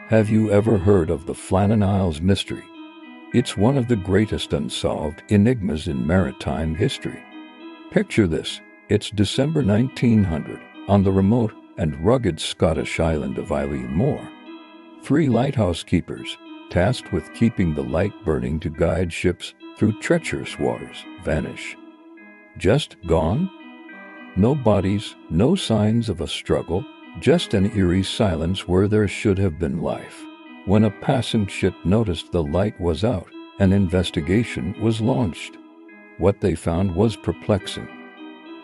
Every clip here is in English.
Have you ever heard of the Flannan Isles mystery? It's one of the greatest unsolved enigmas in maritime history. Picture this: it's December 1900, on the remote and rugged Scottish island of Moor. Three lighthouse keepers, tasked with keeping the light burning to guide ships through treacherous waters, vanish. Just gone? No bodies, no signs of a struggle, just an eerie silence where there should have been life. When a passing ship noticed the light was out, an investigation was launched. What they found was perplexing.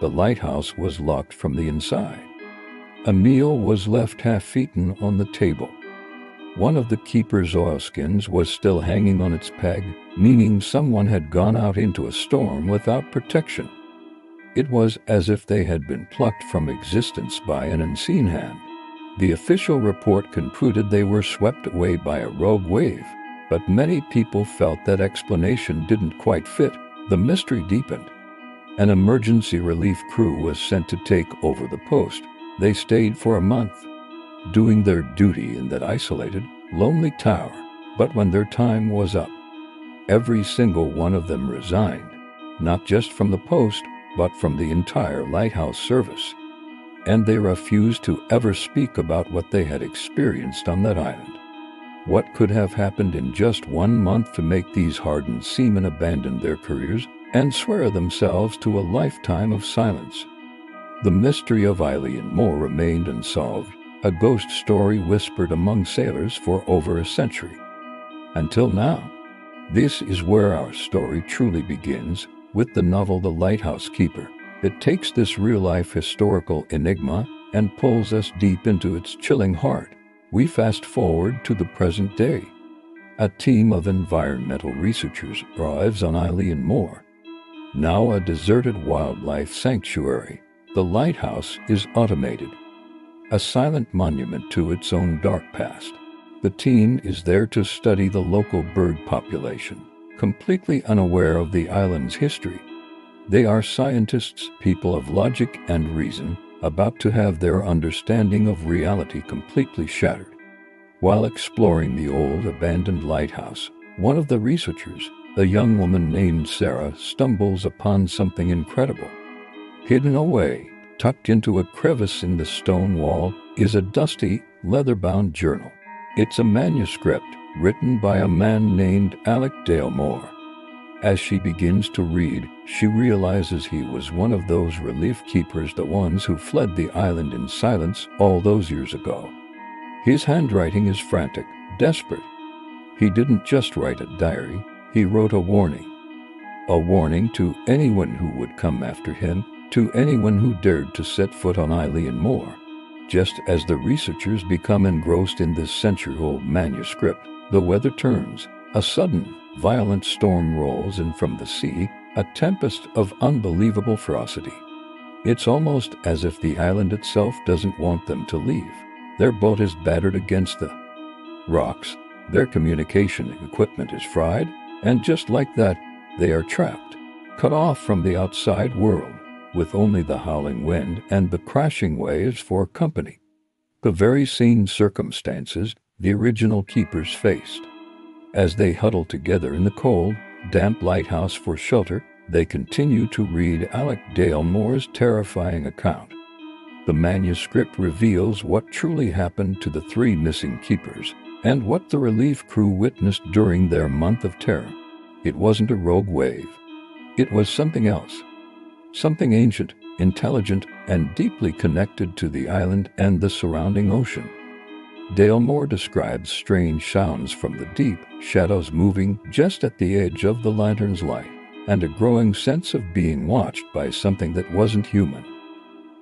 The lighthouse was locked from the inside. A meal was left half-eaten on the table. One of the keeper's oilskins was still hanging on its peg, meaning someone had gone out into a storm without protection. It was as if they had been plucked from existence by an unseen hand. The official report concluded they were swept away by a rogue wave, but many people felt that explanation didn't quite fit. The mystery deepened. An emergency relief crew was sent to take over the post. They stayed for a month, doing their duty in that isolated, lonely tower. But when their time was up, every single one of them resigned, not just from the post, but from the entire lighthouse service. And they refused to ever speak about what they had experienced on that island. What could have happened in just 1 month to make these hardened seamen abandon their careers and swear themselves to a lifetime of silence? The mystery of Moor remained unsolved, a ghost story whispered among sailors for over a century. Until now. This is where our story truly begins, with the novel The Lighthouse Keeper. It takes this real-life historical enigma and pulls us deep into its chilling heart. We fast forward to the present day. A team of environmental researchers arrives on Moor. Now a deserted wildlife sanctuary, the lighthouse is automated, a silent monument to its own dark past. The team is there to study the local bird population, completely unaware of the island's history. They are scientists, people of logic and reason, about to have their understanding of reality completely shattered. While exploring the old abandoned lighthouse, one of the researchers, a young woman named Sarah, stumbles upon something incredible. Hidden away, tucked into a crevice in the stone wall, is a dusty, leather-bound journal. It's a manuscript written by a man named Alec Moore. As she begins to read, she realizes he was one of those relief keepers, the ones who fled the island in silence all those years ago. His handwriting is frantic, desperate. He didn't just write a diary, he wrote a warning. A warning to anyone who would come after him, to anyone who dared to set foot on Moor. Just as the researchers become engrossed in this century-old manuscript, the weather turns. A sudden, violent storm rolls in from the sea, a tempest of unbelievable ferocity. It's almost as if the island itself doesn't want them to leave. Their boat is battered against the rocks, their communication equipment is fried, and just like that, they are trapped, cut off from the outside world, with only the howling wind and the crashing waves for company. The very same circumstances the original keepers faced. As they huddle together in the cold, damp lighthouse for shelter, they continue to read Alec Moore's terrifying account. The manuscript reveals what truly happened to the three missing keepers, and what the relief crew witnessed during their month of terror. It wasn't a rogue wave. It was something else. Something ancient, intelligent, and deeply connected to the island and the surrounding ocean. Moore describes strange sounds from the deep, shadows moving just at the edge of the lantern's light, and a growing sense of being watched by something that wasn't human.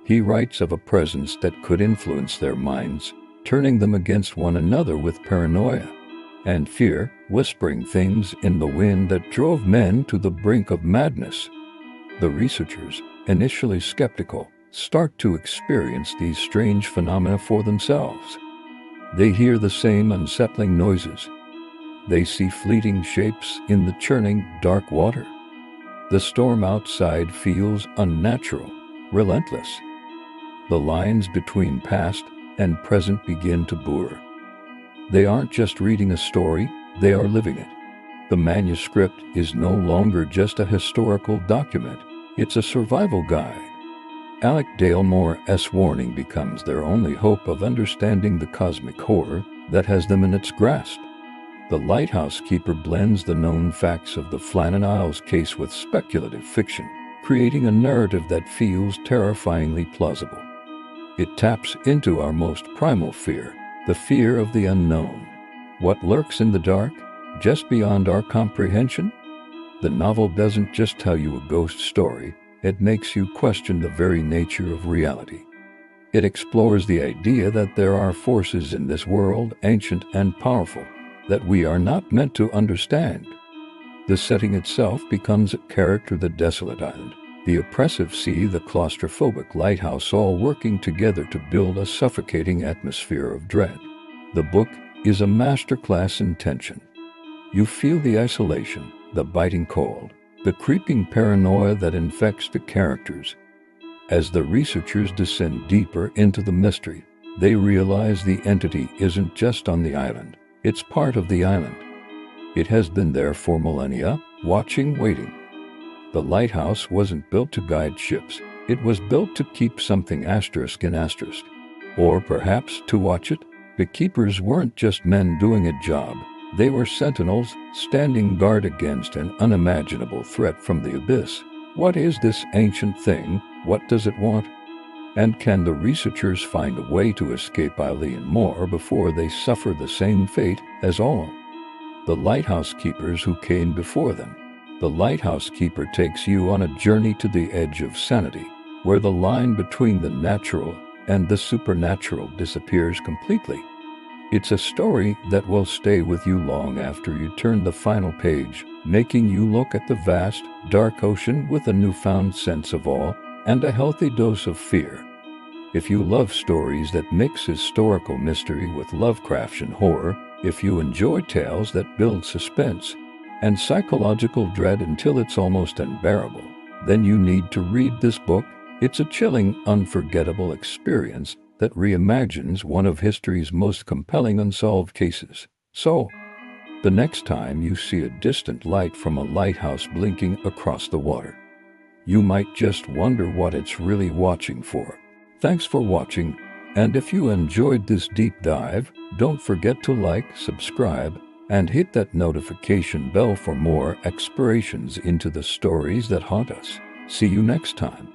He writes of a presence that could influence their minds, turning them against one another with paranoia and fear, whispering things in the wind that drove men to the brink of madness. The researchers, initially skeptical, start to experience these strange phenomena for themselves. They hear the same unsettling noises. They see fleeting shapes in the churning, dark water. The storm outside feels unnatural, relentless. The lines between past and present begin to blur. They aren't just reading a story, they are living it. The manuscript is no longer just a historical document, it's a survival guide. Alec Dale Moore's warning becomes their only hope of understanding the cosmic horror that has them in its grasp. The Lighthouse Keeper blends the known facts of the Flannan Isles case with speculative fiction, creating a narrative that feels terrifyingly plausible. It taps into our most primal fear, the fear of the unknown. What lurks in the dark, just beyond our comprehension? The novel doesn't just tell you a ghost story, it makes you question the very nature of reality. It explores the idea that there are forces in this world, ancient and powerful, that we are not meant to understand. The setting itself becomes a character: the desolate island, the oppressive sea, the claustrophobic lighthouse, all working together to build a suffocating atmosphere of dread. The book is a masterclass in tension. You feel the isolation, the biting cold, the creeping paranoia that infects the characters. As the researchers descend deeper into the mystery, they realize the entity isn't just on the island, it's part of the island. It has been there for millennia, watching, waiting. The lighthouse wasn't built to guide ships, it was built to keep something in asterisk. Or perhaps to watch it. The keepers weren't just men doing a job, they were sentinels standing guard against an unimaginable threat from the abyss. What is this ancient thing? What does it want? And can the researchers find a way to escape Eileen Moore before they suffer the same fate as all the lighthouse keepers who came before them? The Lighthouse Keeper takes you on a journey to the edge of sanity, where the line between the natural and the supernatural disappears completely. It's a story that will stay with you long after you turn the final page, making you look at the vast, dark ocean with a newfound sense of awe and a healthy dose of fear. If you love stories that mix historical mystery with Lovecraftian horror, if you enjoy tales that build suspense and psychological dread until it's almost unbearable, then you need to read this book. It's a chilling, unforgettable experience that reimagines one of history's most compelling unsolved cases. So, the next time you see a distant light from a lighthouse blinking across the water, you might just wonder what it's really watching for. Thanks for watching, and if you enjoyed this deep dive, don't forget to like, subscribe, and hit that notification bell for more explorations into the stories that haunt us. See you next time.